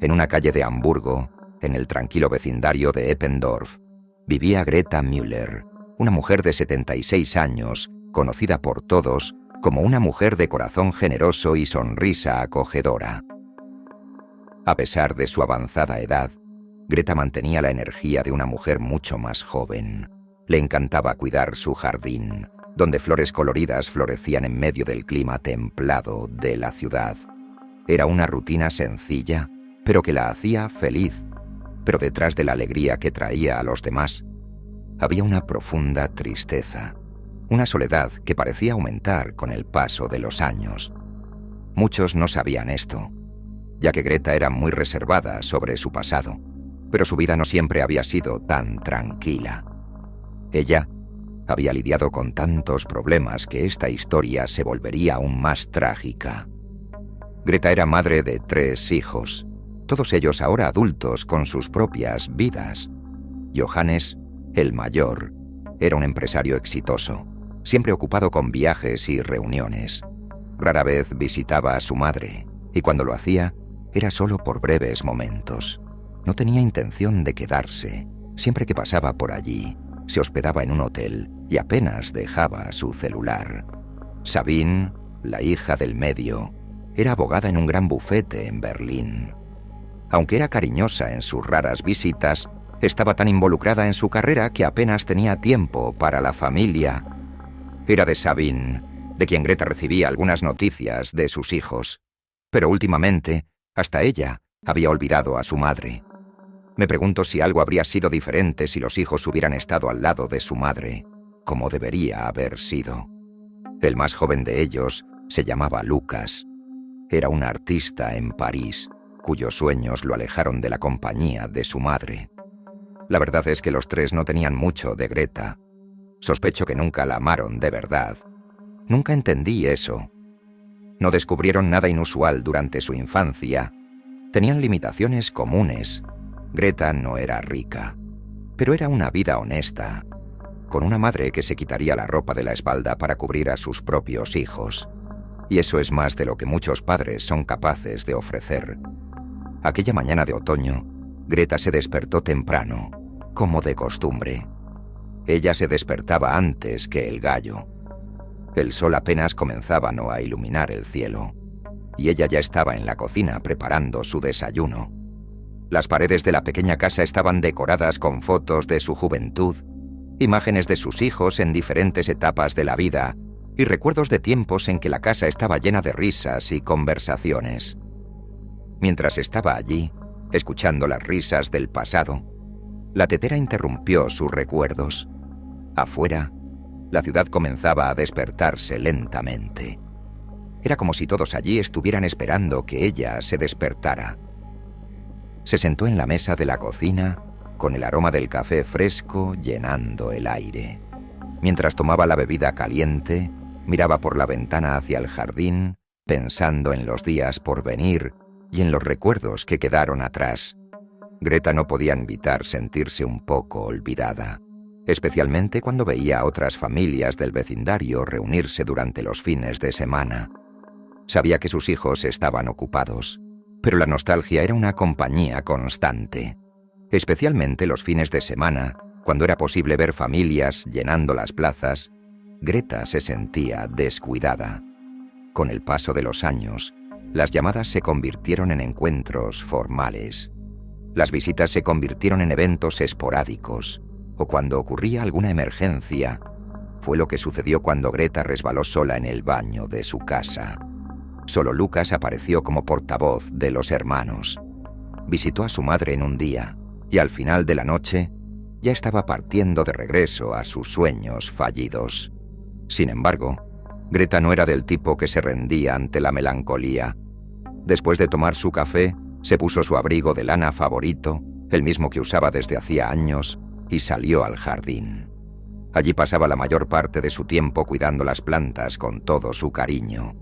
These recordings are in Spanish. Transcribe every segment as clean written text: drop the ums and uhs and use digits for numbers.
En una calle de Hamburgo, en el tranquilo vecindario de Eppendorf, vivía Greta Müller, una mujer de 76 años, conocida por todos como una mujer de corazón generoso y sonrisa acogedora. A pesar de su avanzada edad, Greta mantenía la energía de una mujer mucho más joven. Le encantaba cuidar su jardín, donde flores coloridas florecían en medio del clima templado de la ciudad. Era una rutina sencilla, pero que la hacía feliz. Pero detrás de la alegría que traía a los demás, había una profunda tristeza, una soledad que parecía aumentar con el paso de los años. Muchos no sabían esto, ya que Greta era muy reservada sobre su pasado, pero su vida no siempre había sido tan tranquila. Ella había lidiado con tantos problemas que esta historia se volvería aún más trágica. Greta era madre de 3 hijos, todos ellos ahora adultos con sus propias vidas. Johannes, el mayor, era un empresario exitoso, siempre ocupado con viajes y reuniones. Rara vez visitaba a su madre, y cuando lo hacía, era solo por breves momentos. No tenía intención de quedarse. Siempre que pasaba por allí, se hospedaba en un hotel y apenas dejaba su celular. Sabine, la hija del medio, era abogada en un gran bufete en Berlín. Aunque era cariñosa en sus raras visitas, estaba tan involucrada en su carrera que apenas tenía tiempo para la familia. Era de Sabine, de quien Greta recibía algunas noticias de sus hijos. Pero últimamente, hasta ella había olvidado a su madre. Me pregunto si algo habría sido diferente si los hijos hubieran estado al lado de su madre, como debería haber sido. El más joven de ellos se llamaba Lucas. Era un artista en París, cuyos sueños lo alejaron de la compañía de su madre. La verdad es que los 3 no tenían mucho de Greta. Sospecho que nunca la amaron de verdad. Nunca entendí eso. No descubrieron nada inusual durante su infancia. Tenían limitaciones comunes. Greta no era rica, pero era una vida honesta, con una madre que se quitaría la ropa de la espalda para cubrir a sus propios hijos. Y eso es más de lo que muchos padres son capaces de ofrecer. Aquella mañana de otoño, Greta se despertó temprano, como de costumbre. Ella se despertaba antes que el gallo. El sol apenas comenzaba a iluminar el cielo, y ella ya estaba en la cocina preparando su desayuno. Las paredes de la pequeña casa estaban decoradas con fotos de su juventud, imágenes de sus hijos en diferentes etapas de la vida y recuerdos de tiempos en que la casa estaba llena de risas y conversaciones. Mientras estaba allí, escuchando las risas del pasado, la tetera interrumpió sus recuerdos. Afuera, la ciudad comenzaba a despertarse lentamente. Era como si todos allí estuvieran esperando que ella se despertara. Se sentó en la mesa de la cocina, con el aroma del café fresco llenando el aire. Mientras tomaba la bebida caliente, miraba por la ventana hacia el jardín, pensando en los días por venir y en los recuerdos que quedaron atrás. Greta no podía evitar sentirse un poco olvidada, especialmente cuando veía a otras familias del vecindario reunirse durante los fines de semana. Sabía que sus hijos estaban ocupados, pero la nostalgia era una compañía constante, especialmente los fines de semana, cuando era posible ver familias llenando las plazas. Greta se sentía descuidada. Con el paso de los años, las llamadas se convirtieron en encuentros formales. Las visitas se convirtieron en eventos esporádicos, o cuando ocurría alguna emergencia. Fue lo que sucedió cuando Greta resbaló sola en el baño de su casa. Solo Lucas apareció como portavoz de los hermanos. Visitó a su madre en un día, y al final de la noche, ya estaba partiendo de regreso a sus sueños fallidos. Sin embargo, Greta no era del tipo que se rendía ante la melancolía. Después de tomar su café, se puso su abrigo de lana favorito, el mismo que usaba desde hacía años, y salió al jardín. Allí pasaba la mayor parte de su tiempo cuidando las plantas con todo su cariño.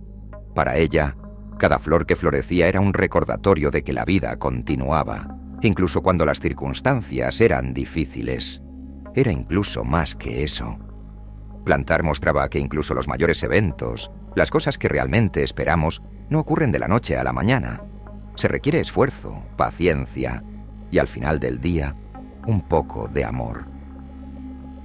Para ella, cada flor que florecía era un recordatorio de que la vida continuaba, incluso cuando las circunstancias eran difíciles. Era incluso más que eso. Plantar mostraba que incluso los mayores eventos, Las cosas que realmente esperamos no ocurren de la noche a la mañana. Se requiere esfuerzo, paciencia y al final del día, un poco de amor.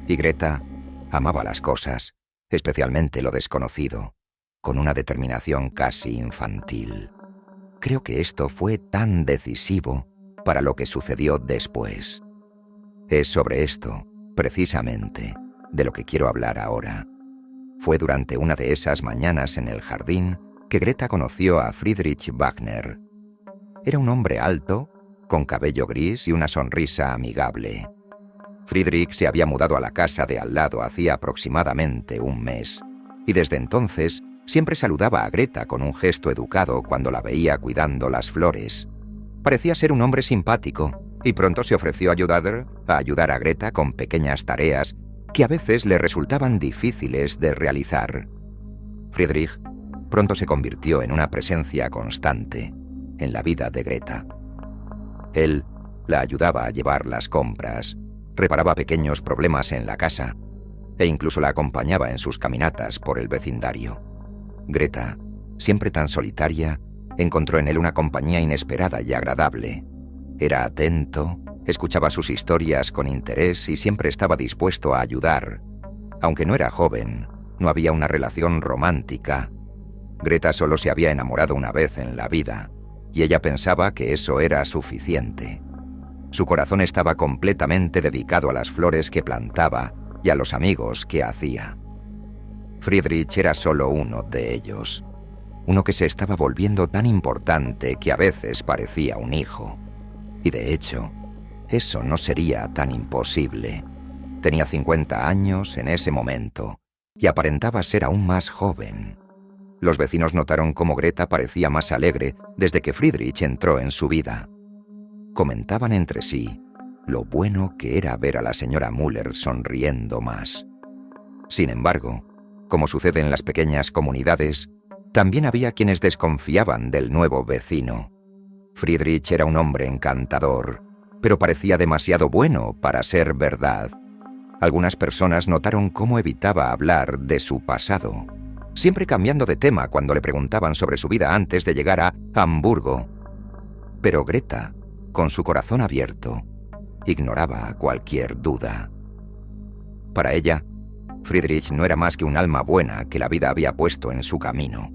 Y Greta amaba las cosas, especialmente lo desconocido, con una determinación casi infantil. Creo que esto fue tan decisivo para lo que sucedió después. Es sobre esto, precisamente, de lo que quiero hablar ahora. Fue durante una de esas mañanas en el jardín que Greta conoció a Friedrich Wagner. Era un hombre alto, con cabello gris y una sonrisa amigable. Friedrich se había mudado a la casa de al lado hacía aproximadamente un mes, y desde entonces siempre saludaba a Greta con un gesto educado cuando la veía cuidando las flores. Parecía ser un hombre simpático, y pronto se ofreció a ayudar a Greta con pequeñas tareas que a veces le resultaban difíciles de realizar. Friedrich pronto se convirtió en una presencia constante en la vida de Greta. Él la ayudaba a llevar las compras, reparaba pequeños problemas en la casa e incluso la acompañaba en sus caminatas por el vecindario. Greta, siempre tan solitaria, encontró en él una compañía inesperada y agradable. Era atento, escuchaba sus historias con interés y siempre estaba dispuesto a ayudar. Aunque no era joven, no había una relación romántica. Greta solo se había enamorado una vez en la vida, y ella pensaba que eso era suficiente. Su corazón estaba completamente dedicado a las flores que plantaba y a los amigos que hacía. Friedrich era solo uno de ellos, uno que se estaba volviendo tan importante que a veces parecía un hijo. Y de hecho, eso no sería tan imposible. Tenía 50 años en ese momento y aparentaba ser aún más joven. Los vecinos notaron cómo Greta parecía más alegre desde que Friedrich entró en su vida. Comentaban entre sí lo bueno que era ver a la señora Müller sonriendo más. Sin embargo, como sucede en las pequeñas comunidades, también había quienes desconfiaban del nuevo vecino. Friedrich era un hombre encantador, pero parecía demasiado bueno para ser verdad. Algunas personas notaron cómo evitaba hablar de su pasado, siempre cambiando de tema cuando le preguntaban sobre su vida antes de llegar a Hamburgo. Pero Greta, con su corazón abierto, ignoraba cualquier duda. Para ella, Friedrich no era más que un alma buena que la vida había puesto en su camino.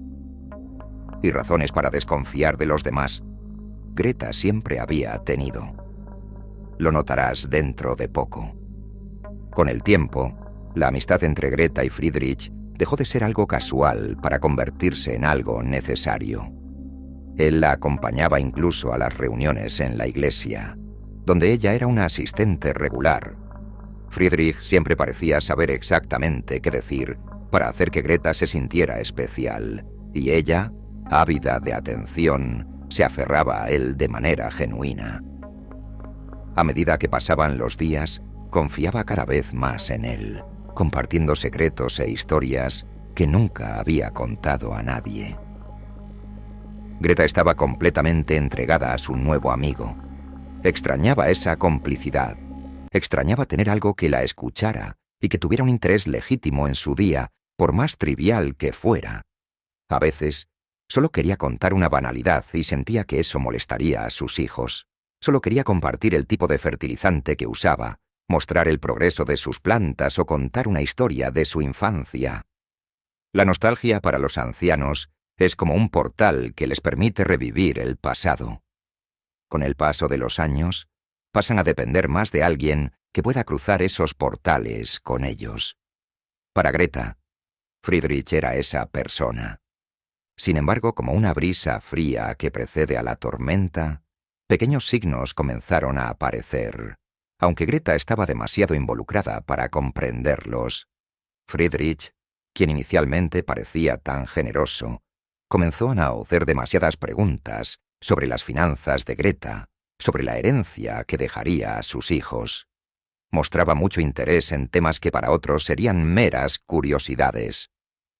Y razones para desconfiar de los demás, Greta siempre había tenido. Lo notarás dentro de poco. Con el tiempo, la amistad entre Greta y Friedrich dejó de ser algo casual para convertirse en algo necesario. Él la acompañaba incluso a las reuniones en la iglesia, donde ella era una asistente regular. Friedrich siempre parecía saber exactamente qué decir para hacer que Greta se sintiera especial, y ella, ávida de atención, se aferraba a él de manera genuina. A medida que pasaban los días, confiaba cada vez más en él, compartiendo secretos e historias que nunca había contado a nadie. Greta estaba completamente entregada a su nuevo amigo. Extrañaba esa complicidad. Extrañaba tener algo que la escuchara y que tuviera un interés legítimo en su día, por más trivial que fuera. A veces, solo quería contar una banalidad y sentía que eso molestaría a sus hijos. Solo quería compartir el tipo de fertilizante que usaba, mostrar el progreso de sus plantas o contar una historia de su infancia. La nostalgia para los ancianos es como un portal que les permite revivir el pasado. Con el paso de los años, pasan a depender más de alguien que pueda cruzar esos portales con ellos. Para Greta, Friedrich era esa persona. Sin embargo, como una brisa fría que precede a la tormenta, pequeños signos comenzaron a aparecer, aunque Greta estaba demasiado involucrada para comprenderlos. Friedrich, quien inicialmente parecía tan generoso, comenzó a hacer demasiadas preguntas sobre las finanzas de Greta, sobre la herencia que dejaría a sus hijos. Mostraba mucho interés en temas que para otros serían meras curiosidades.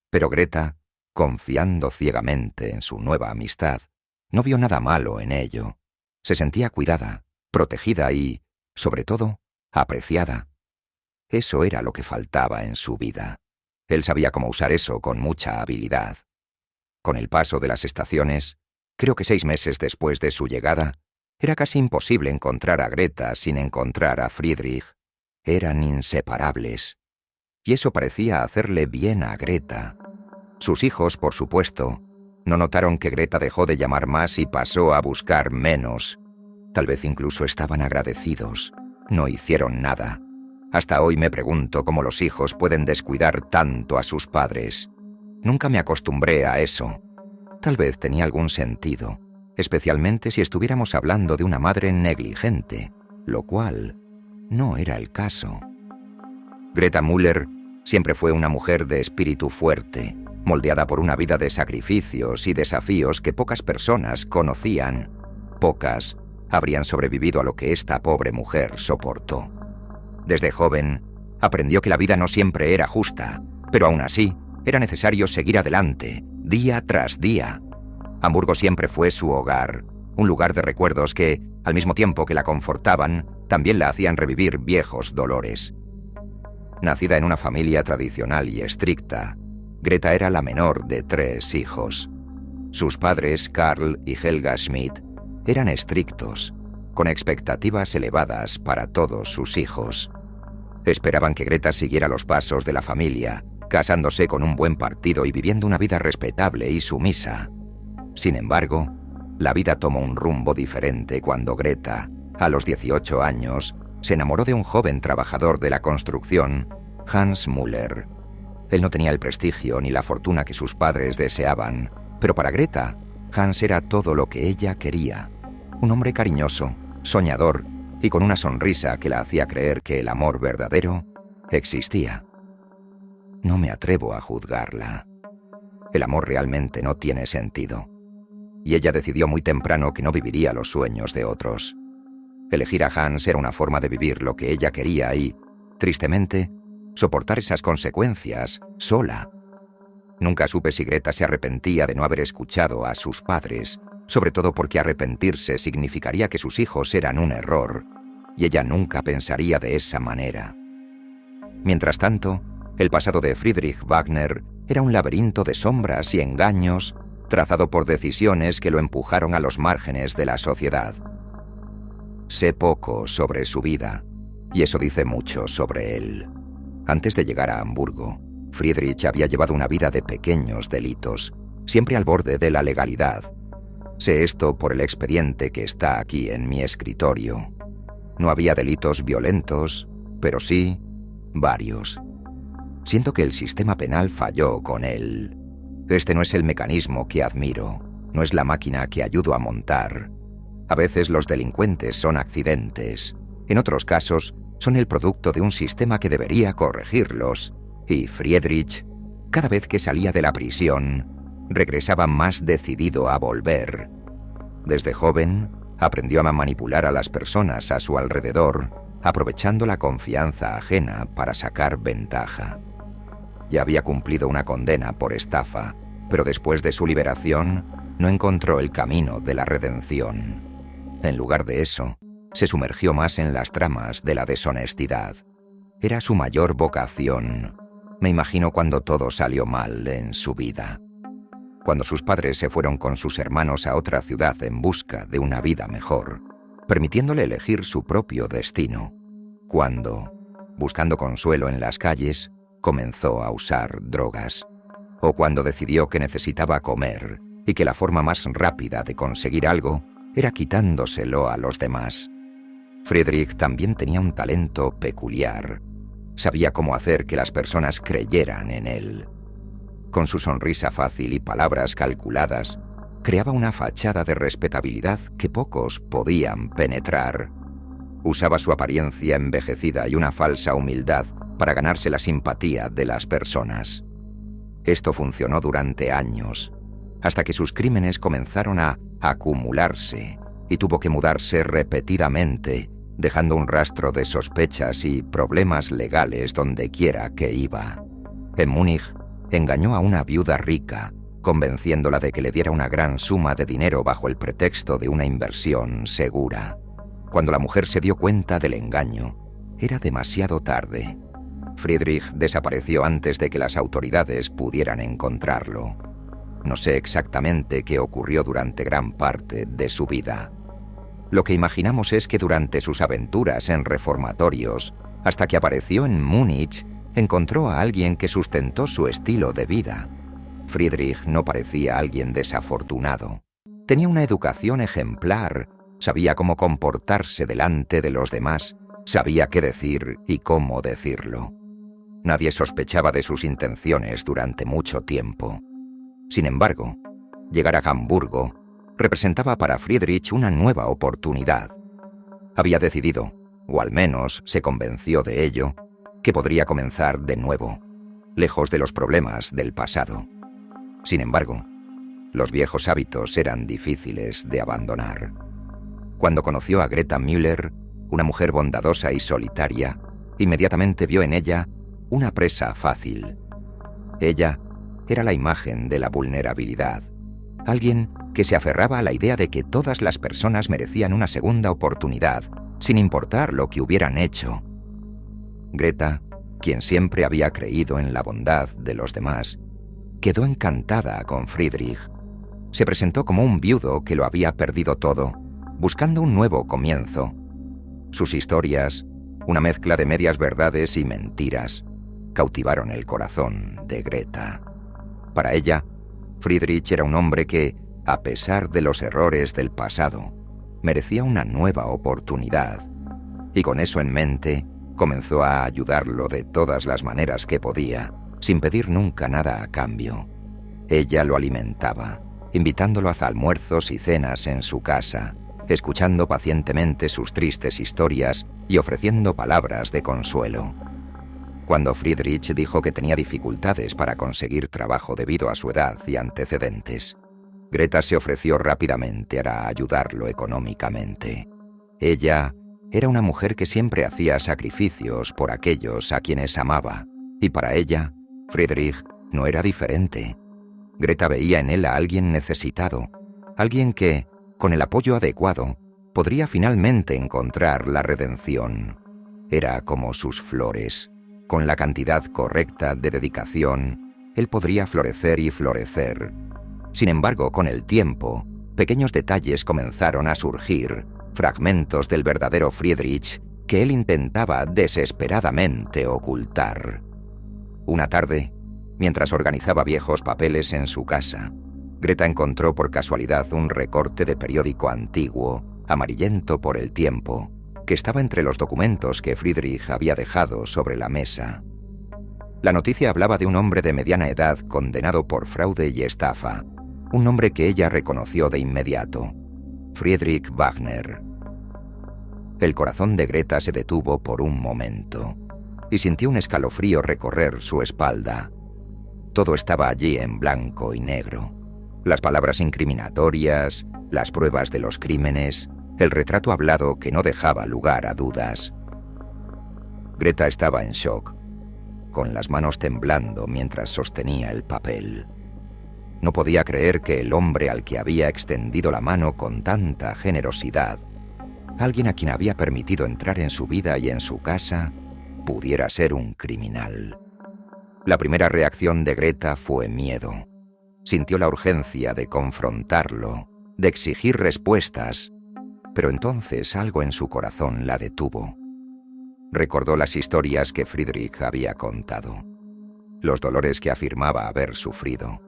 Pero Greta, confiando ciegamente en su nueva amistad, no vio nada malo en ello. Se sentía cuidada, protegida y, sobre todo, apreciada. Eso era lo que faltaba en su vida. Él sabía cómo usar eso con mucha habilidad. Con el paso de las estaciones, creo que 6 meses después de su llegada, era casi imposible encontrar a Greta sin encontrar a Friedrich. Eran inseparables. Y eso parecía hacerle bien a Greta. Sus hijos, por supuesto, no notaron que Greta dejó de llamar más y pasó a buscar menos. Tal vez incluso estaban agradecidos. No hicieron nada. Hasta hoy me pregunto cómo los hijos pueden descuidar tanto a sus padres. Nunca me acostumbré a eso. Tal vez tenía algún sentido, especialmente si estuviéramos hablando de una madre negligente, lo cual no era el caso. Greta Müller siempre fue una mujer de espíritu fuerte, moldeada por una vida de sacrificios y desafíos que pocas personas conocían. Pocas habrían sobrevivido a lo que esta pobre mujer soportó. Desde joven, aprendió que la vida no siempre era justa, pero aún así, era necesario seguir adelante, día tras día. Hamburgo siempre fue su hogar, un lugar de recuerdos que, al mismo tiempo que la confortaban, también la hacían revivir viejos dolores. Nacida en una familia tradicional y estricta, Greta era la menor de 3 hijos. Sus padres, Karl y Helga Schmidt, eran estrictos, con expectativas elevadas para todos sus hijos. Esperaban que Greta siguiera los pasos de la familia, casándose con un buen partido y viviendo una vida respetable y sumisa. Sin embargo, la vida tomó un rumbo diferente cuando Greta, a los 18 años, se enamoró de un joven trabajador de la construcción, Hans Müller. Él no tenía el prestigio ni la fortuna que sus padres deseaban, pero para Greta, Hans era todo lo que ella quería. Un hombre cariñoso, soñador y con una sonrisa que la hacía creer que el amor verdadero existía. No me atrevo a juzgarla. El amor realmente no tiene sentido. Y ella decidió muy temprano que no viviría los sueños de otros. Elegir a Hans era una forma de vivir lo que ella quería y, tristemente, soportar esas consecuencias sola. Nunca supe si Greta se arrepentía de no haber escuchado a sus padres, sobre todo porque arrepentirse significaría que sus hijos eran un error, y ella nunca pensaría de esa manera. Mientras tanto, el pasado de Friedrich Wagner era un laberinto de sombras y engaños, trazado por decisiones que lo empujaron a los márgenes de la sociedad. Sé poco sobre su vida, y eso dice mucho sobre él. Antes de llegar a Hamburgo, Friedrich había llevado una vida de pequeños delitos, siempre al borde de la legalidad. Sé esto por el expediente que está aquí en mi escritorio. No había delitos violentos, pero sí varios. Siento que el sistema penal falló con él. Este no es el mecanismo que admiro, no es la máquina que ayudo a montar. A veces los delincuentes son accidentes. En otros casos, son el producto de un sistema que debería corregirlos. Y Friedrich, cada vez que salía de la prisión, regresaba más decidido a volver. Desde joven, aprendió a manipular a las personas a su alrededor, aprovechando la confianza ajena para sacar ventaja. Ya había cumplido una condena por estafa, pero después de su liberación, no encontró el camino de la redención. En lugar de eso, se sumergió más en las tramas de la deshonestidad. Era su mayor vocación. Me imagino cuando todo salió mal en su vida. Cuando sus padres se fueron con sus hermanos a otra ciudad en busca de una vida mejor, permitiéndole elegir su propio destino. Cuando, buscando consuelo en las calles, comenzó a usar drogas. O cuando decidió que necesitaba comer y que la forma más rápida de conseguir algo era quitándoselo a los demás. Friedrich también tenía un talento peculiar. Sabía cómo hacer que las personas creyeran en él. Con su sonrisa fácil y palabras calculadas, creaba una fachada de respetabilidad que pocos podían penetrar. Usaba su apariencia envejecida y una falsa humildad para ganarse la simpatía de las personas. Esto funcionó durante años, hasta que sus crímenes comenzaron a acumularse y tuvo que mudarse repetidamente, dejando un rastro de sospechas y problemas legales donde quiera que iba. En Múnich, engañó a una viuda rica, convenciéndola de que le diera una gran suma de dinero bajo el pretexto de una inversión segura. Cuando la mujer se dio cuenta del engaño, era demasiado tarde. Friedrich desapareció antes de que las autoridades pudieran encontrarlo. No sé exactamente qué ocurrió durante gran parte de su vida. Lo que imaginamos es que durante sus aventuras en reformatorios, hasta que apareció en Múnich, encontró a alguien que sustentó su estilo de vida. Friedrich no parecía alguien desafortunado. Tenía una educación ejemplar, sabía cómo comportarse delante de los demás, sabía qué decir y cómo decirlo. Nadie sospechaba de sus intenciones durante mucho tiempo. Sin embargo, llegar a Hamburgo representaba para Friedrich una nueva oportunidad. Había decidido, o al menos se convenció de ello, que podría comenzar de nuevo, lejos de los problemas del pasado. Sin embargo, los viejos hábitos eran difíciles de abandonar. Cuando conoció a Greta Müller, una mujer bondadosa y solitaria, inmediatamente vio en ella una presa fácil. Ella era la imagen de la vulnerabilidad, alguien que se aferraba a la idea de que todas las personas merecían una segunda oportunidad, sin importar lo que hubieran hecho. Greta, quien siempre había creído en la bondad de los demás, quedó encantada con Friedrich. Se presentó como un viudo que lo había perdido todo, buscando un nuevo comienzo. Sus historias, una mezcla de medias verdades y mentiras, cautivaron el corazón de Greta. Para ella, Friedrich era un hombre que, a pesar de los errores del pasado, merecía una nueva oportunidad. Y con eso en mente, comenzó a ayudarlo de todas las maneras que podía, sin pedir nunca nada a cambio. Ella lo alimentaba, invitándolo a almuerzos y cenas en su casa, escuchando pacientemente sus tristes historias y ofreciendo palabras de consuelo. Cuando Friedrich dijo que tenía dificultades para conseguir trabajo debido a su edad y antecedentes, Greta se ofreció rápidamente para ayudarlo económicamente. Ella era una mujer que siempre hacía sacrificios por aquellos a quienes amaba, y para ella, Friedrich no era diferente. Greta veía en él a alguien necesitado, alguien que, con el apoyo adecuado, podría finalmente encontrar la redención. Era como sus flores. Con la cantidad correcta de dedicación, él podría florecer y florecer. Sin embargo, con el tiempo, pequeños detalles comenzaron a surgir, fragmentos del verdadero Friedrich que él intentaba desesperadamente ocultar. Una tarde, mientras organizaba viejos papeles en su casa, Greta encontró por casualidad un recorte de periódico antiguo, amarillento por el tiempo, que estaba entre los documentos que Friedrich había dejado sobre la mesa. La noticia hablaba de un hombre de mediana edad condenado por fraude y estafa, un nombre que ella reconoció de inmediato: Friedrich Wagner. El corazón de Greta se detuvo por un momento y sintió un escalofrío recorrer su espalda. Todo estaba allí en blanco y negro. Las palabras incriminatorias, las pruebas de los crímenes, el retrato hablado que no dejaba lugar a dudas. Greta estaba en shock, con las manos temblando mientras sostenía el papel. No podía creer que el hombre al que había extendido la mano con tanta generosidad, alguien a quien había permitido entrar en su vida y en su casa, pudiera ser un criminal. La primera reacción de Greta fue miedo. Sintió la urgencia de confrontarlo, de exigir respuestas, pero entonces algo en su corazón la detuvo. Recordó las historias que Friedrich había contado, los dolores que afirmaba haber sufrido,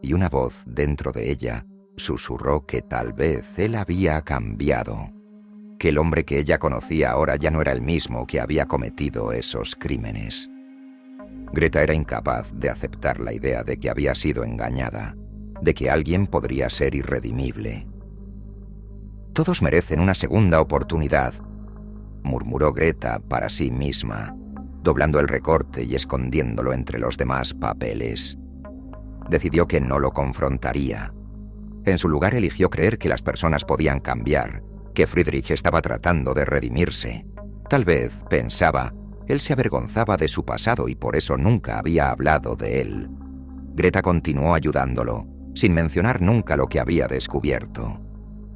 y una voz dentro de ella susurró que tal vez él había cambiado, que el hombre que ella conocía ahora ya no era el mismo que había cometido esos crímenes. Greta era incapaz de aceptar la idea de que había sido engañada, de que alguien podría ser irredimible. «Todos merecen una segunda oportunidad», murmuró Greta para sí misma, doblando el recorte y escondiéndolo entre los demás papeles. Decidió que no lo confrontaría. En su lugar eligió creer que las personas podían cambiar, que Friedrich estaba tratando de redimirse. Tal vez, pensaba, él se avergonzaba de su pasado y por eso nunca había hablado de él. Greta continuó ayudándolo, sin mencionar nunca lo que había descubierto.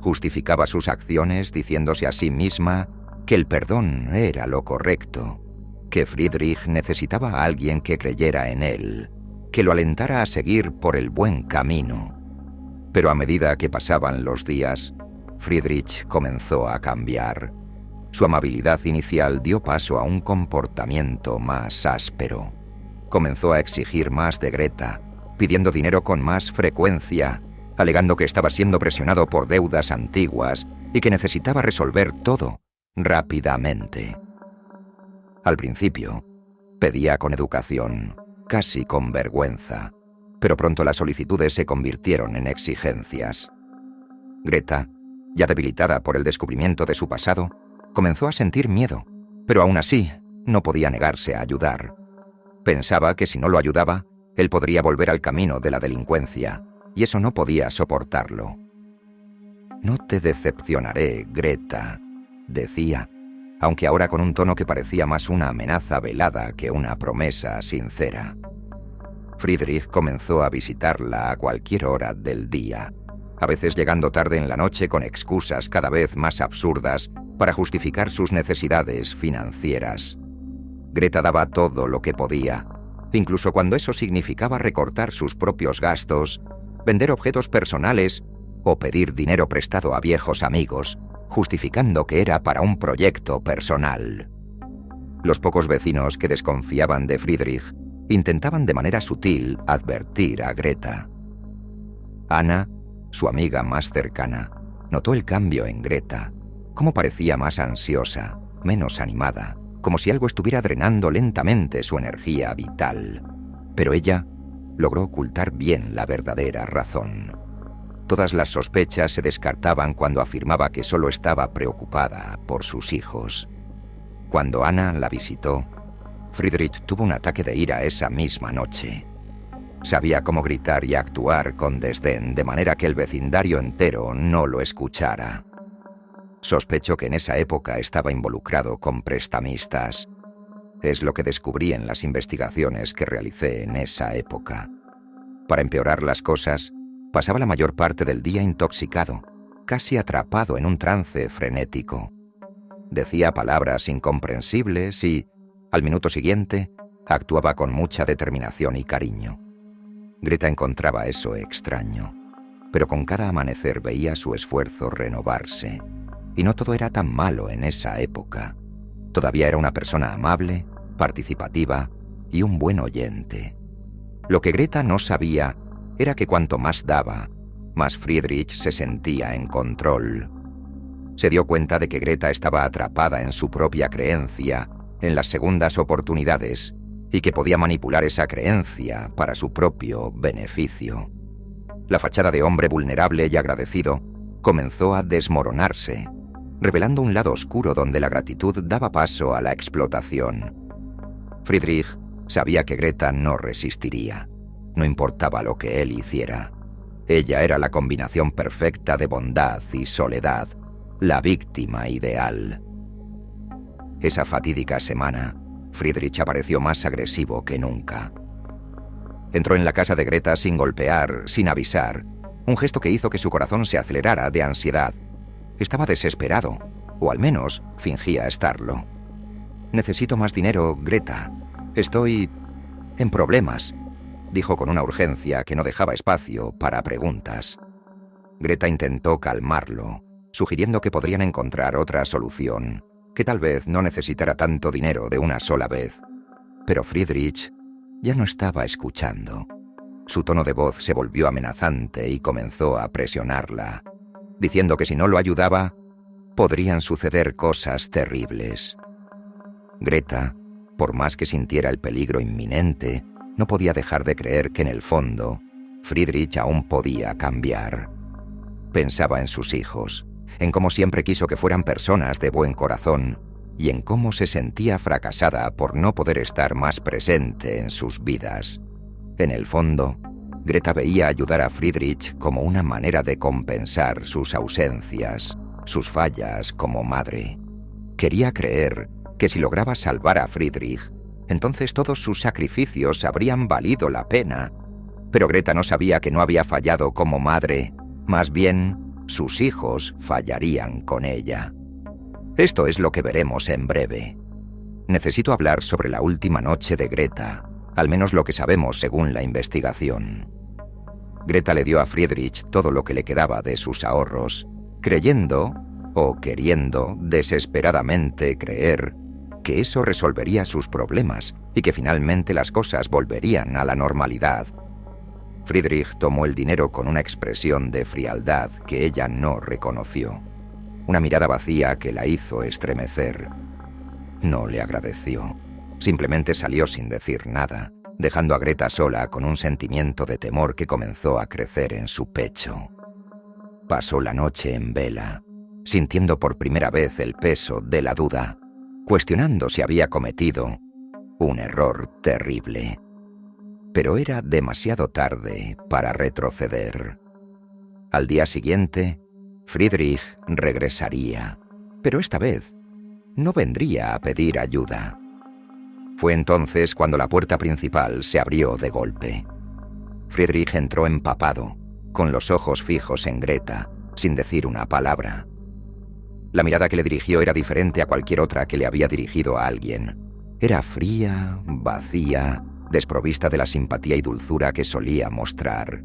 Justificaba sus acciones diciéndose a sí misma que el perdón era lo correcto, que Friedrich necesitaba a alguien que creyera en él. que lo alentara a seguir por el buen camino. Pero a medida que pasaban los días, Friedrich comenzó a cambiar. Su amabilidad inicial dio paso a un comportamiento más áspero. Comenzó a exigir más de Greta, pidiendo dinero con más frecuencia, alegando que estaba siendo presionado por deudas antiguas y que necesitaba resolver todo rápidamente. Al principio, pedía con educación, casi con vergüenza, pero pronto las solicitudes se convirtieron en exigencias. Greta, ya debilitada por el descubrimiento de su pasado, comenzó a sentir miedo, pero aún así no podía negarse a ayudar. Pensaba que si no lo ayudaba, él podría volver al camino de la delincuencia, y eso no podía soportarlo. «No te decepcionaré, Greta», decía, aunque ahora con un tono que parecía más una amenaza velada que una promesa sincera. Friedrich comenzó a visitarla a cualquier hora del día, a veces llegando tarde en la noche con excusas cada vez más absurdas para justificar sus necesidades financieras. Greta daba todo lo que podía, incluso cuando eso significaba recortar sus propios gastos, vender objetos personales o pedir dinero prestado a viejos amigos, justificando que era para un proyecto personal. Los pocos vecinos que desconfiaban de Friedrich intentaban de manera sutil advertir a Greta. Anna, su amiga más cercana, notó el cambio en Greta, cómo parecía más ansiosa, menos animada, como si algo estuviera drenando lentamente su energía vital. Pero ella logró ocultar bien la verdadera razón. Todas las sospechas se descartaban cuando afirmaba que solo estaba preocupada por sus hijos. Cuando Anna la visitó, Friedrich tuvo un ataque de ira esa misma noche. Sabía cómo gritar y actuar con desdén, de manera que el vecindario entero no lo escuchara. Sospecho que en esa época estaba involucrado con prestamistas. Es lo que descubrí en las investigaciones que realicé en esa época. Para empeorar las cosas, pasaba la mayor parte del día intoxicado, casi atrapado en un trance frenético. Decía palabras incomprensibles y, al minuto siguiente, actuaba con mucha determinación y cariño. Greta encontraba eso extraño, pero con cada amanecer veía su esfuerzo renovarse. Y no todo era tan malo en esa época. Todavía era una persona amable, participativa y un buen oyente. Lo que Greta no sabía era que cuanto más daba, más Friedrich se sentía en control. Se dio cuenta de que Greta estaba atrapada en su propia creencia, en las segundas oportunidades, y que podía manipular esa creencia para su propio beneficio. La fachada de hombre vulnerable y agradecido comenzó a desmoronarse, revelando un lado oscuro donde la gratitud daba paso a la explotación. Friedrich sabía que Greta no resistiría. No importaba lo que él hiciera. Ella era la combinación perfecta de bondad y soledad, la víctima ideal. Esa fatídica semana, Friedrich apareció más agresivo que nunca. Entró en la casa de Greta sin golpear, sin avisar, un gesto que hizo que su corazón se acelerara de ansiedad. Estaba desesperado, o al menos fingía estarlo. «Necesito más dinero, Greta. Estoy en problemas», dijo con una urgencia que no dejaba espacio para preguntas. Greta intentó calmarlo, sugiriendo que podrían encontrar otra solución, que tal vez no necesitara tanto dinero de una sola vez. Pero Friedrich ya no estaba escuchando. Su tono de voz se volvió amenazante y comenzó a presionarla, diciendo que si no lo ayudaba, podrían suceder cosas terribles. Greta, por más que sintiera el peligro inminente, no podía dejar de creer que en el fondo, Friedrich aún podía cambiar. Pensaba en sus hijos, en cómo siempre quiso que fueran personas de buen corazón y en cómo se sentía fracasada por no poder estar más presente en sus vidas. En el fondo, Greta veía ayudar a Friedrich como una manera de compensar sus ausencias, sus fallas como madre. Quería creer que si lograba salvar a Friedrich, entonces todos sus sacrificios habrían valido la pena. Pero Greta no sabía que no había fallado como madre, más bien sus hijos fallarían con ella. Esto es lo que veremos en breve. Necesito hablar sobre la última noche de Greta, al menos lo que sabemos según la investigación. Greta le dio a Friedrich todo lo que le quedaba de sus ahorros, creyendo, o queriendo desesperadamente creer, que eso resolvería sus problemas y que finalmente las cosas volverían a la normalidad. Friedrich tomó el dinero con una expresión de frialdad que ella no reconoció, una mirada vacía que la hizo estremecer. No le agradeció. Simplemente salió sin decir nada, dejando a Greta sola con un sentimiento de temor que comenzó a crecer en su pecho. Pasó la noche en vela, sintiendo por primera vez el peso de la duda, cuestionando si había cometido un error terrible. Pero era demasiado tarde para retroceder. Al día siguiente, Friedrich regresaría, pero esta vez no vendría a pedir ayuda. Fue entonces cuando la puerta principal se abrió de golpe. Friedrich entró empapado, con los ojos fijos en Greta, sin decir una palabra. La mirada que le dirigió era diferente a cualquier otra que le había dirigido a alguien. Era fría, vacía, desprovista de la simpatía y dulzura que solía mostrar.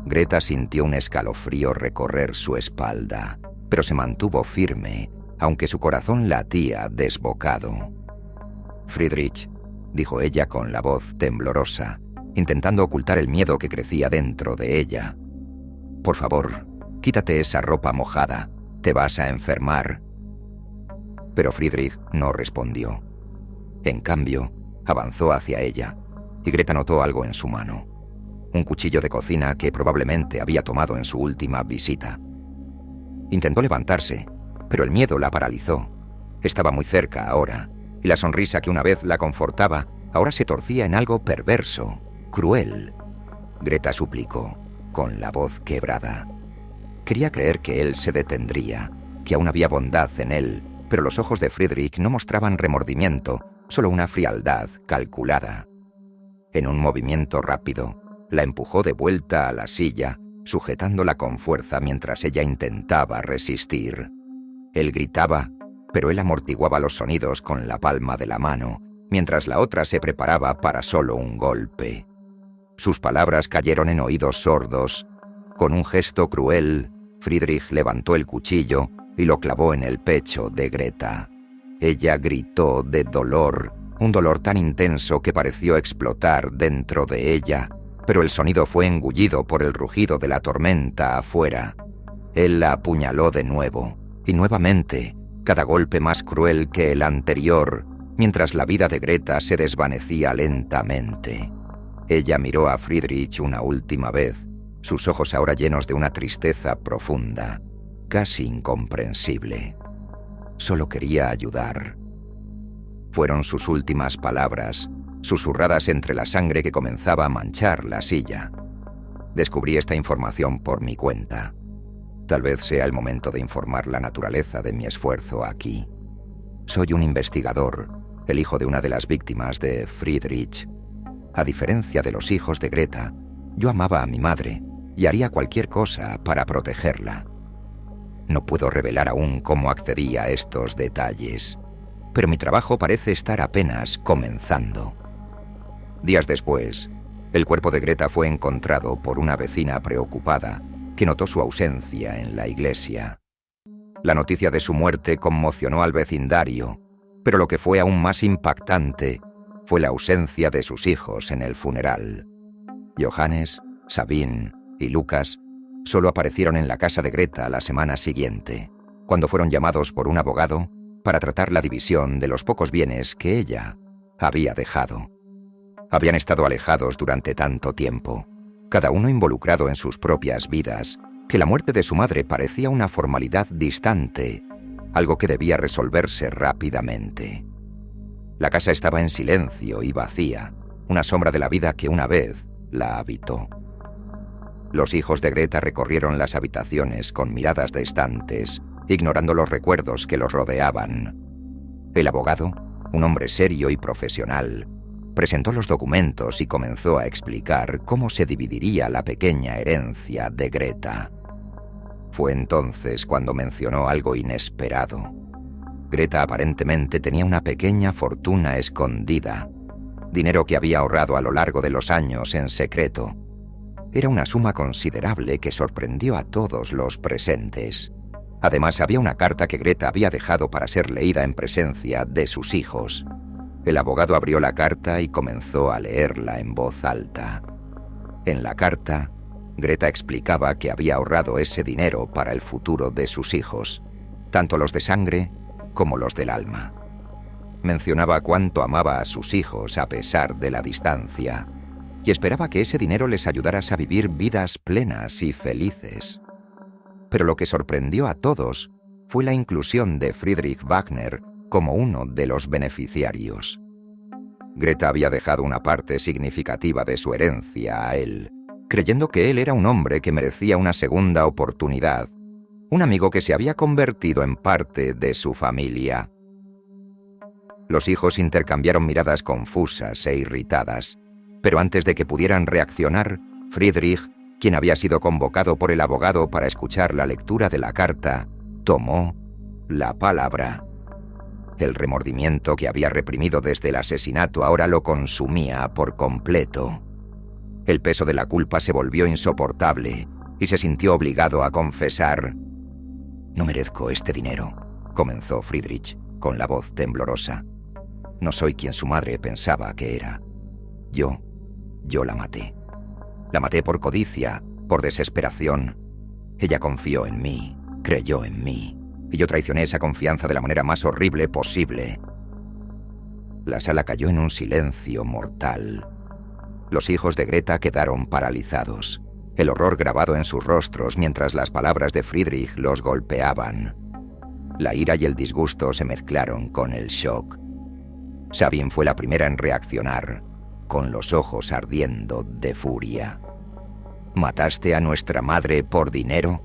Greta sintió un escalofrío recorrer su espalda, pero se mantuvo firme, aunque su corazón latía desbocado. «Friedrich», dijo ella con la voz temblorosa, intentando ocultar el miedo que crecía dentro de ella. «Por favor, quítate esa ropa mojada. Te vas a enfermar». Pero Friedrich no respondió. En cambio, avanzó hacia ella, y Greta notó algo en su mano. Un cuchillo de cocina que probablemente había tomado en su última visita. Intentó levantarse, pero el miedo la paralizó. Estaba muy cerca ahora, y la sonrisa que una vez la confortaba ahora se torcía en algo perverso, cruel. Greta suplicó, con la voz quebrada. Quería creer que él se detendría, que aún había bondad en él, pero los ojos de Friedrich no mostraban remordimiento, solo una frialdad calculada. En un movimiento rápido, la empujó de vuelta a la silla, sujetándola con fuerza mientras ella intentaba resistir. Él gritaba, pero él amortiguaba los sonidos con la palma de la mano, mientras la otra se preparaba para solo un golpe. Sus palabras cayeron en oídos sordos. Con un gesto cruel, Friedrich levantó el cuchillo y lo clavó en el pecho de Greta. Ella gritó de dolor, un dolor tan intenso que pareció explotar dentro de ella, pero el sonido fue engullido por el rugido de la tormenta afuera. Él la apuñaló de nuevo, y nuevamente, cada golpe más cruel que el anterior, mientras la vida de Greta se desvanecía lentamente. Ella miró a Friedrich una última vez, sus ojos ahora llenos de una tristeza profunda, casi incomprensible. Solo quería ayudar. Fueron sus últimas palabras, susurradas entre la sangre que comenzaba a manchar la silla. Descubrí esta información por mi cuenta. Tal vez sea el momento de informar la naturaleza de mi esfuerzo aquí. Soy un investigador, el hijo de una de las víctimas de Friedrich. A diferencia de los hijos de Greta, yo amaba a mi madre y haría cualquier cosa para protegerla. No puedo revelar aún cómo accedí a estos detalles, pero mi trabajo parece estar apenas comenzando. Días después, el cuerpo de Greta fue encontrado por una vecina preocupada que notó su ausencia en la iglesia. La noticia de su muerte conmocionó al vecindario, pero lo que fue aún más impactante fue la ausencia de sus hijos en el funeral. Johannes, Sabine y Lucas solo aparecieron en la casa de Greta la semana siguiente, cuando fueron llamados por un abogado para tratar la división de los pocos bienes que ella había dejado. Habían estado alejados durante tanto tiempo, cada uno involucrado en sus propias vidas, que la muerte de su madre parecía una formalidad distante, algo que debía resolverse rápidamente. La casa estaba en silencio y vacía, una sombra de la vida que una vez la habitó. Los hijos de Greta recorrieron las habitaciones con miradas distantes, ignorando los recuerdos que los rodeaban. El abogado, un hombre serio y profesional, presentó los documentos y comenzó a explicar cómo se dividiría la pequeña herencia de Greta. Fue entonces cuando mencionó algo inesperado. Greta aparentemente tenía una pequeña fortuna escondida. dinero que había ahorrado a lo largo de los años en secreto. Era una suma considerable que sorprendió a todos los presentes. Además, había una carta que Greta había dejado para ser leída en presencia de sus hijos. El abogado abrió la carta y comenzó a leerla en voz alta. En la carta, Greta explicaba que había ahorrado ese dinero para el futuro de sus hijos, tanto los de sangre como los del alma. Mencionaba cuánto amaba a sus hijos a pesar de la distancia y esperaba que ese dinero les ayudara a vivir vidas plenas y felices. Pero lo que sorprendió a todos fue la inclusión de Friedrich Wagner como uno de los beneficiarios. Greta había dejado una parte significativa de su herencia a él, creyendo que él era un hombre que merecía una segunda oportunidad, un amigo que se había convertido en parte de su familia. Los hijos intercambiaron miradas confusas e irritadas, pero antes de que pudieran reaccionar, Friedrich, quien había sido convocado por el abogado para escuchar la lectura de la carta, tomó la palabra. El remordimiento que había reprimido desde el asesinato ahora lo consumía por completo. El peso de la culpa se volvió insoportable y se sintió obligado a confesar. «No merezco este dinero», comenzó Friedrich, con la voz temblorosa. «No soy quien su madre pensaba que era. Yo la maté. La maté por codicia, por desesperación. Ella confió en mí, creyó en mí, y yo traicioné esa confianza de la manera más horrible posible». La sala cayó en un silencio mortal. Los hijos de Greta quedaron paralizados, el horror grabado en sus rostros mientras las palabras de Friedrich los golpeaban. La ira y el disgusto se mezclaron con el shock. Sabine fue la primera en reaccionar, con los ojos ardiendo de furia. «¿Mataste a nuestra madre por dinero?»,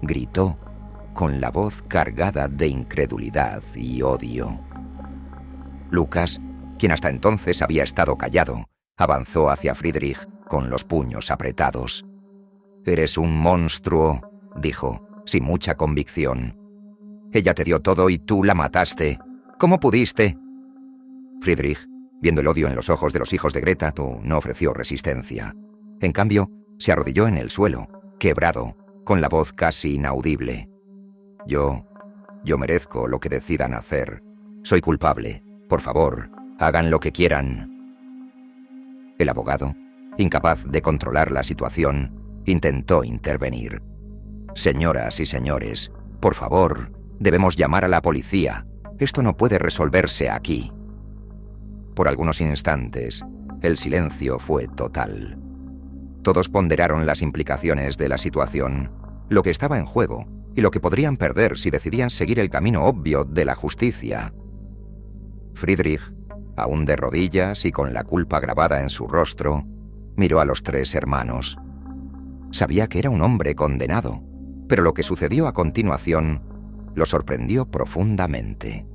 gritó, con la voz cargada de incredulidad y odio. Lucas, quien hasta entonces había estado callado, avanzó hacia Friedrich con los puños apretados. «Eres un monstruo», dijo, sin mucha convicción. «Ella te dio todo y tú la mataste. ¿Cómo pudiste?» Friedrich, viendo el odio en los ojos de los hijos de Greta, no ofreció resistencia. En cambio, se arrodilló en el suelo, quebrado, con la voz casi inaudible. Yo merezco lo que decidan hacer. Soy culpable. Por favor, hagan lo que quieran». El abogado, incapaz de controlar la situación, intentó intervenir. «Señoras y señores, por favor, debemos llamar a la policía. Esto no puede resolverse aquí». Por algunos instantes, el silencio fue total. Todos ponderaron las implicaciones de la situación, lo que estaba en juego y lo que podrían perder si decidían seguir el camino obvio de la justicia. Friedrich, aún de rodillas y con la culpa grabada en su rostro, miró a los tres hermanos. Sabía que era un hombre condenado, pero lo que sucedió a continuación lo sorprendió profundamente.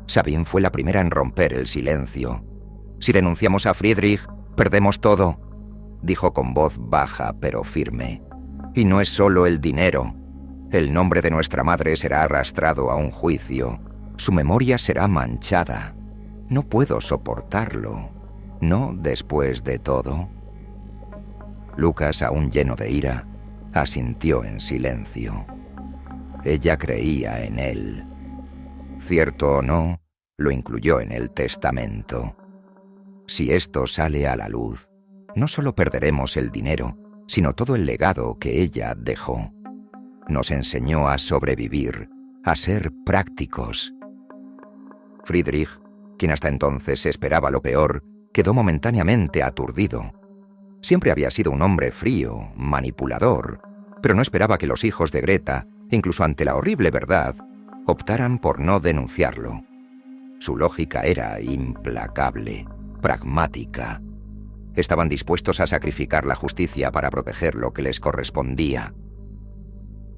Sabine fue la primera en romper el silencio. «Si denunciamos a Friedrich, perdemos todo», dijo con voz baja pero firme. «Y no es solo el dinero. El nombre de nuestra madre será arrastrado a un juicio. Su memoria será manchada. No puedo soportarlo. No después de todo». Lucas, aún lleno de ira, asintió en silencio. Ella creía en él. Cierto o no, lo incluyó en el testamento. Si esto sale a la luz, no solo perderemos el dinero, sino todo el legado que ella dejó. Nos enseñó a sobrevivir, a ser prácticos. Friedrich, quien hasta entonces esperaba lo peor, quedó momentáneamente aturdido. Siempre había sido un hombre frío, manipulador, pero no esperaba que los hijos de Greta, incluso ante la horrible verdad, optaran por no denunciarlo. Su lógica era implacable, pragmática. Estaban dispuestos a sacrificar la justicia para proteger lo que les correspondía.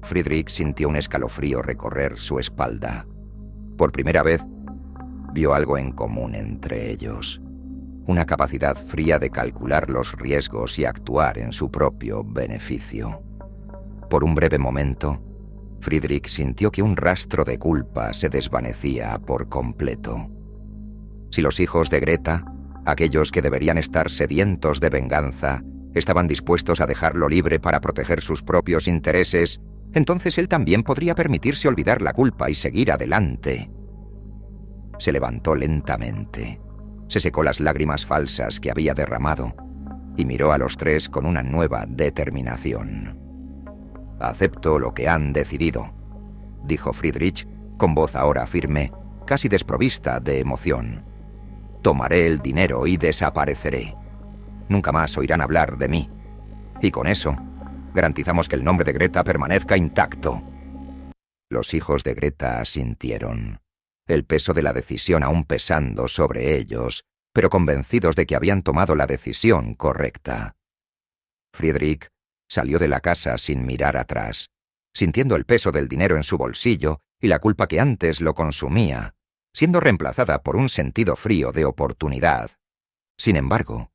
Friedrich sintió un escalofrío recorrer su espalda. Por primera vez, vio algo en común entre ellos. Una capacidad fría de calcular los riesgos y actuar en su propio beneficio. Por un breve momento, Friedrich sintió que un rastro de culpa se desvanecía por completo. Si los hijos de Greta, aquellos que deberían estar sedientos de venganza, estaban dispuestos a dejarlo libre para proteger sus propios intereses, entonces él también podría permitirse olvidar la culpa y seguir adelante. Se levantó lentamente, se secó las lágrimas falsas que había derramado y miró a los tres con una nueva determinación. «Acepto lo que han decidido», dijo Friedrich, con voz ahora firme, casi desprovista de emoción. «Tomaré el dinero y desapareceré. Nunca más oirán hablar de mí. Y con eso, garantizamos que el nombre de Greta permanezca intacto». Los hijos de Greta asintieron, el peso de la decisión aún pesando sobre ellos, pero convencidos de que habían tomado la decisión correcta. Friedrich salió de la casa sin mirar atrás, sintiendo el peso del dinero en su bolsillo y la culpa que antes lo consumía, siendo reemplazada por un sentido frío de oportunidad. Sin embargo,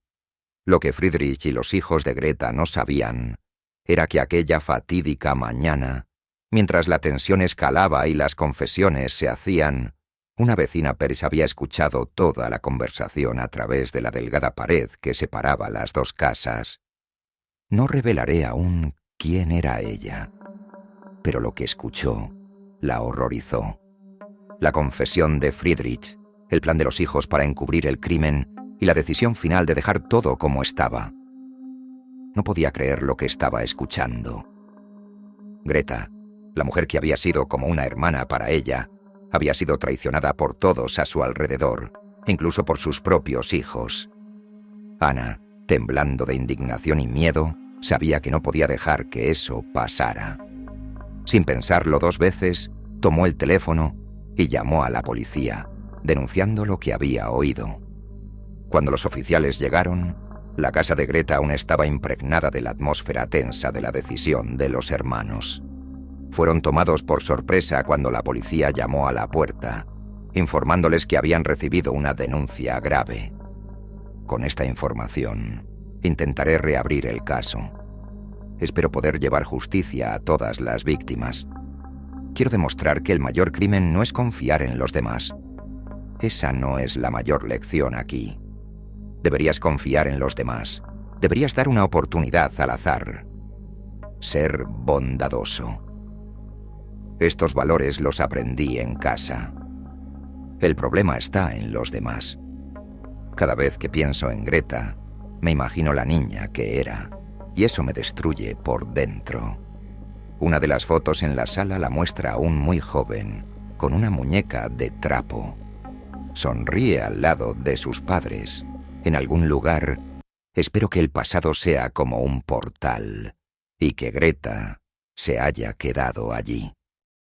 lo que Friedrich y los hijos de Greta no sabían era que aquella fatídica mañana, mientras la tensión escalaba y las confesiones se hacían, una vecina Pérez había escuchado toda la conversación a través de la delgada pared que separaba las dos casas. No revelaré aún quién era ella, pero lo que escuchó la horrorizó. La confesión de Friedrich, el plan de los hijos para encubrir el crimen y la decisión final de dejar todo como estaba. No podía creer lo que estaba escuchando. Greta, la mujer que había sido como una hermana para ella, había sido traicionada por todos a su alrededor, incluso por sus propios hijos. Ana, temblando de indignación y miedo, sabía que no podía dejar que eso pasara. Sin pensarlo dos veces, tomó el teléfono y llamó a la policía, denunciando lo que había oído. Cuando los oficiales llegaron, la casa de Greta aún estaba impregnada de la atmósfera tensa de la decisión de los hermanos. Fueron tomados por sorpresa cuando la policía llamó a la puerta, informándoles que habían recibido una denuncia grave. Con esta información, intentaré reabrir el caso. Espero poder llevar justicia a todas las víctimas. Quiero demostrar que el mayor crimen no es confiar en los demás. Esa no es la mayor lección aquí. Deberías confiar en los demás. Deberías dar una oportunidad al azar. Ser bondadoso. Estos valores los aprendí en casa. El problema está en los demás. Cada vez que pienso en Greta, me imagino la niña que era, y eso me destruye por dentro. Una de las fotos en la sala la muestra aún muy joven, con una muñeca de trapo. Sonríe al lado de sus padres. En algún lugar, espero que el pasado sea como un portal, y que Greta se haya quedado allí.